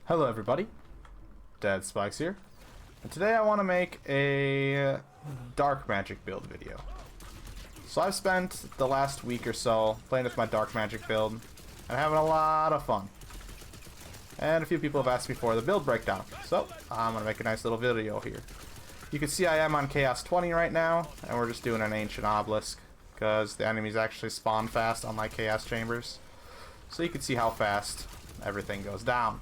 Hello everybody, Dad Spikes here, and today I want to make a dark magic build video. So I've spent the last week or so playing with my dark magic build and having a lot of fun. And a few people have asked me for the build breakdown, so I'm going to make a nice little video here. You can see I am on Chaos 20 right now, and we're just doing an Ancient Obelisk, because the enemies actually spawn fast unlike Chaos Chambers. So you can see how fast everything goes down.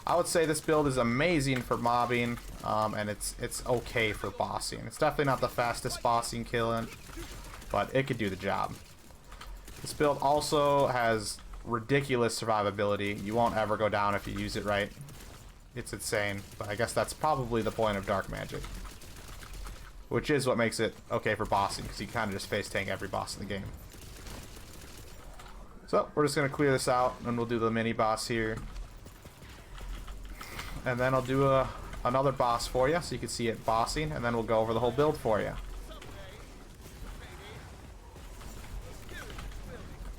I would say this build is amazing for mobbing, and it's okay for bossing. It's definitely not the fastest bossing killing, but it could do the job. This build also has ridiculous survivability. You won't ever go down if you use it right. It's insane, but I guess that's probably the point of dark magic, which is what makes it okay for bossing, because you kind of just face tank every boss in the game. So we're just going to clear this out, and we'll do the mini boss here. And then I'll do another boss for you so you can see it bossing, and then we'll go over the whole build for you.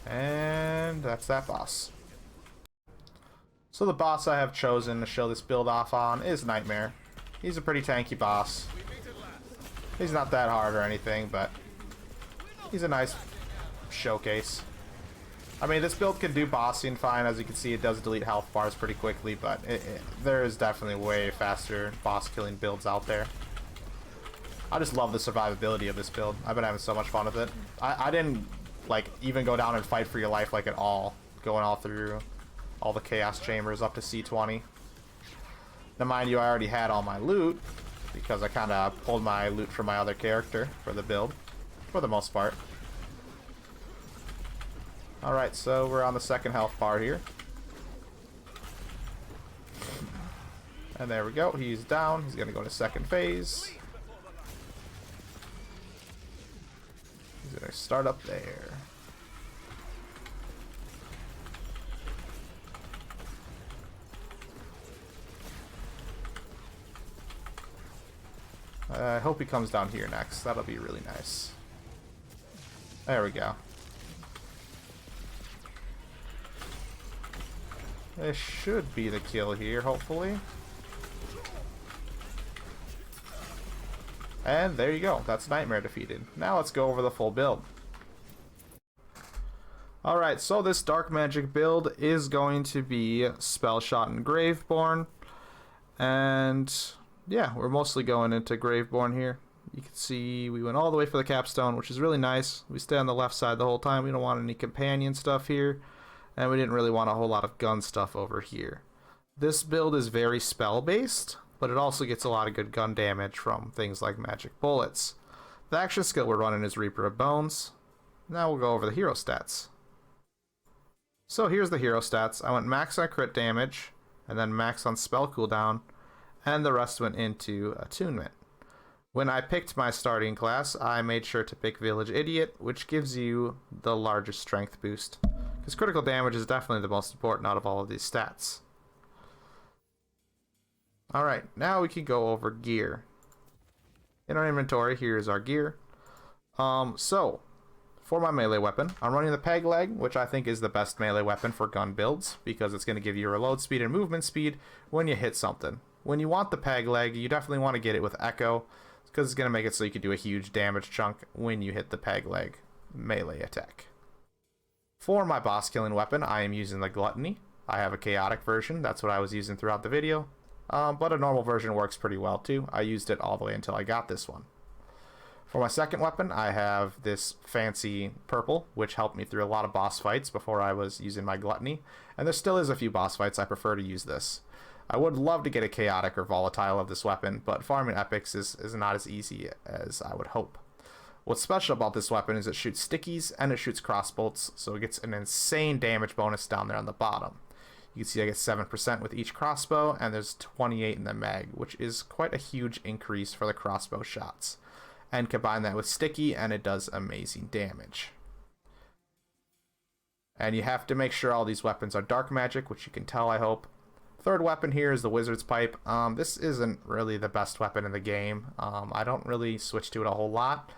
And that's that boss. So the boss I have chosen to show this build off on is Nightmare. He's a pretty tanky boss. He's not that hard or anything, but he's a nice showcase. I mean, this build can do bossing fine. As you can see, it does delete health bars pretty quickly, but there is definitely way faster boss killing builds out there. I just love the survivability of this build. I've been having so much fun with it. I didn't like even go down and fight for your life like at all, going all through all the Chaos Chambers up to C20. Now mind you, I already had all my loot because I kind of pulled my loot from my other character for the build, for the most part. Alright, so we're on the second health bar here. And there we go, he's down. He's going to go to second phase. He's going to start up there. I hope he comes down here next. That'll be really nice. There we go. This should be the kill here, hopefully. And there you go. That's Nightmare defeated. Now let's go over the full build. Alright, so this dark magic build is going to be Spellshot and Graveborn. And yeah, we're mostly going into Graveborn here. You can see we went all the way for the capstone, which is really nice. We stay on the left side the whole time. We don't want any companion stuff here. And we didn't really want a whole lot of gun stuff over here. This build is very spell-based, but it also gets a lot of good gun damage from things like magic bullets. The action skill we're running is Reaper of Bones. Now we'll go over the hero stats. So here's the hero stats. I went max on crit damage, and then max on spell cooldown, and the rest went into attunement. When I picked my starting class, I made sure to pick Village Idiot, which gives you the largest strength boost, because critical damage is definitely the most important out of all of these stats. Alright, now we can go over gear. In our inventory, here's our gear. So, for my melee weapon, I'm running the peg leg, which I think is the best melee weapon for gun builds, because it's going to give you reload speed and movement speed when you hit something. When you want the peg leg, you definitely want to get it with Echo, because it's going to make it so you can do a huge damage chunk when you hit the peg leg melee attack. For my boss killing weapon, I am using the Gluttony. I have a chaotic version, that's what I was using throughout the video, but a normal version works pretty well too. I used it all the way until I got this one. For my second weapon, I have this fancy purple, which helped me through a lot of boss fights before I was using my Gluttony, and there still is a few boss fights I prefer to use this. I would love to get a chaotic or volatile of this weapon, but farming epics is not as easy as I would hope. What's special about this weapon is it shoots stickies and it shoots crossbolts, so it gets an insane damage bonus down there on the bottom. You can see I get 7% with each crossbow, and there's 28 in the mag, which is quite a huge increase for the crossbow shots. And combine that with sticky, and it does amazing damage. And you have to make sure all these weapons are dark magic, which you can tell, I hope. Third weapon here is the Wizard's Pipe. This isn't really the best weapon in the game. I don't really switch to it a whole lot.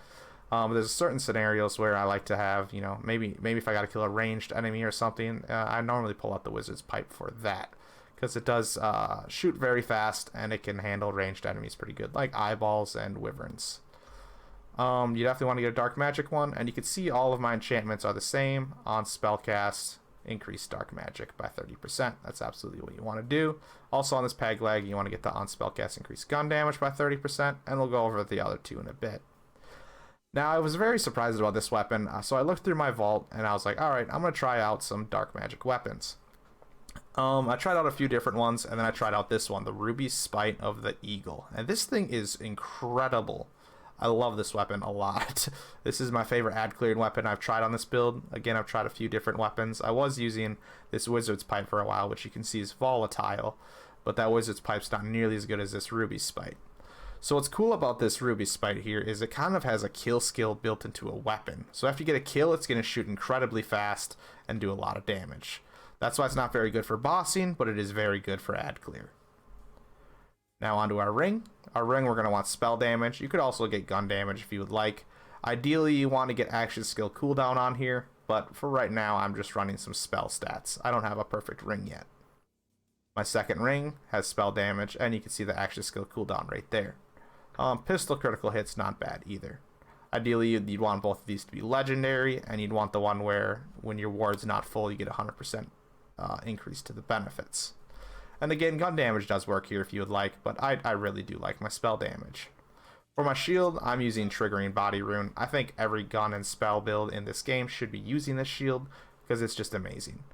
There's certain scenarios where I like to have, you know, maybe if I got to kill a ranged enemy or something, I normally pull out the Wizard's Pipe for that, because it does shoot very fast, and it can handle ranged enemies pretty good, like eyeballs and wyverns. You definitely want to get a dark magic one, and you can see all of my enchantments are the same. On spellcast, increase dark magic by 30%. That's absolutely what you want to do. Also on this peg leg, you want to get the on spellcast increase gun damage by 30%, and we'll go over the other two in a bit. Now, I was very surprised about this weapon, so I looked through my vault, and I was like, alright, I'm going to try out some dark magic weapons. I tried out a few different ones, and then I tried out this one, the Ruby Spite of the Eagle. And this thing is incredible. I love this weapon a lot. This is my favorite ad cleared weapon I've tried on this build. Again, I've tried a few different weapons. I was using this Wizard's Pipe for a while, which you can see is volatile, but that Wizard's Pipe's not nearly as good as this Ruby Spite. So what's cool about this Ruby Spite here is it kind of has a kill skill built into a weapon. So after you get a kill, it's going to shoot incredibly fast and do a lot of damage. That's why it's not very good for bossing, but it is very good for ad clear. Now onto our ring. Our ring, we're going to want spell damage. You could also get gun damage if you would like. Ideally, you want to get action skill cooldown on here, but for right now, I'm just running some spell stats. I don't have a perfect ring yet. My second ring has spell damage, and you can see the action skill cooldown right there. Pistol critical hits, not bad either. Ideally, you'd want both of these to be legendary, and you'd want the one where when your ward's not full, you get 100% increase to the benefits. And again, gun damage does work here if you would like, but I really do like my spell damage. For my shield, I'm using Triggering Body Rune. I think every gun and spell build in this game should be using this shield, because it's just amazing.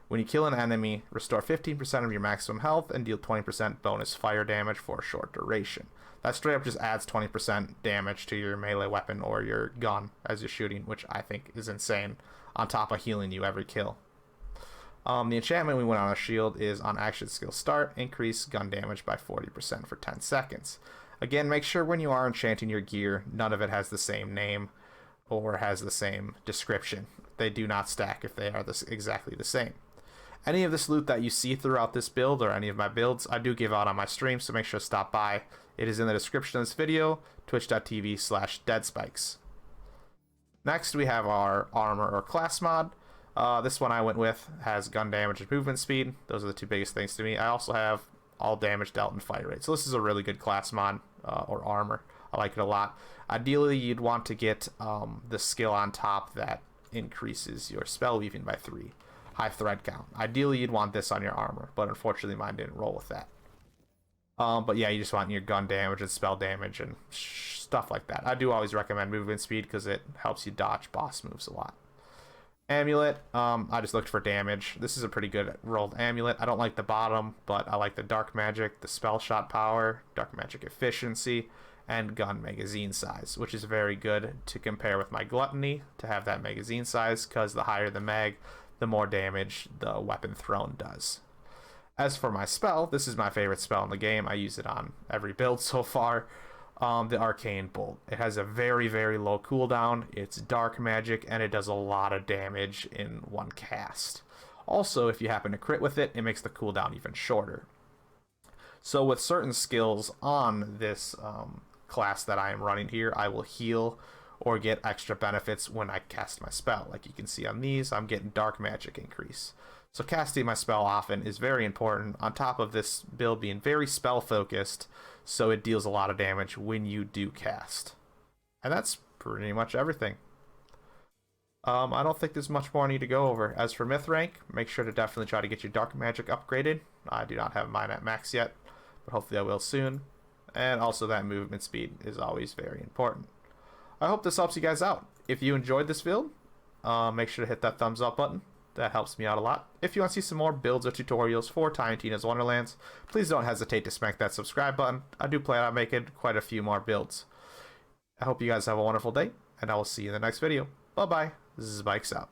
When you kill an enemy, restore 15% of your maximum health and deal 20% bonus fire damage for a short duration. That straight up just adds 20% damage to your melee weapon or your gun as you're shooting, which I think is insane, on top of healing you every kill. The enchantment we went on a shield is on action skill start, increase gun damage by 40% for 10 seconds. Again, make sure when you are enchanting your gear, none of it has the same name or has the same description. They do not stack if they are exactly the same. Any of this loot that you see throughout this build or any of my builds, I do give out on my stream, so make sure to stop by. It is in the description of this video, twitch.tv/deadspikes. Next, we have our armor or class mod. This one I went with has gun damage and movement speed. Those are the two biggest things to me. I also have all damage dealt and fire rate. So this is a really good class mod or armor. I like it a lot. Ideally, you'd want to get the skill on top that increases your spell weaving by 3. High thread count. Ideally, you'd want this on your armor, but unfortunately mine didn't roll with that. But yeah, you just want your gun damage and spell damage and stuff like that. I do always recommend movement speed because it helps you dodge boss moves a lot. Amulet, I just looked for damage. This is a pretty good rolled amulet. I don't like the bottom, but I like the dark magic, the spell shot power, dark magic efficiency, and gun magazine size, which is very good to compare with my gluttony to have that magazine size, because the higher the mag, the more damage the weapon thrown does. As for my spell, this is my favorite spell in the game. I use it on every build so far. The Arcane Bolt. It has a very, very low cooldown. It's dark magic, and it does a lot of damage in one cast. Also, if you happen to crit with it, it makes the cooldown even shorter. So with certain skills on this class that I am running here, I will heal or get extra benefits when I cast my spell. Like you can see on these, I'm getting dark magic increase. So casting my spell often is very important, on top of this build being very spell focused, so it deals a lot of damage when you do cast. And that's pretty much everything. I don't think there's much more I need to go over. As for myth rank, make sure to definitely try to get your dark magic upgraded. I do not have mine at max yet, but hopefully I will soon. And also that movement speed is always very important. I hope this helps you guys out. If you enjoyed this build, make sure to hit that thumbs up button. That helps me out a lot. If you want to see some more builds or tutorials for Tiny Tina's Wonderlands, please don't hesitate to smack that subscribe button. I do plan on making quite a few more builds. I hope you guys have a wonderful day, and I will see you in the next video. Bye-bye. Spikes out.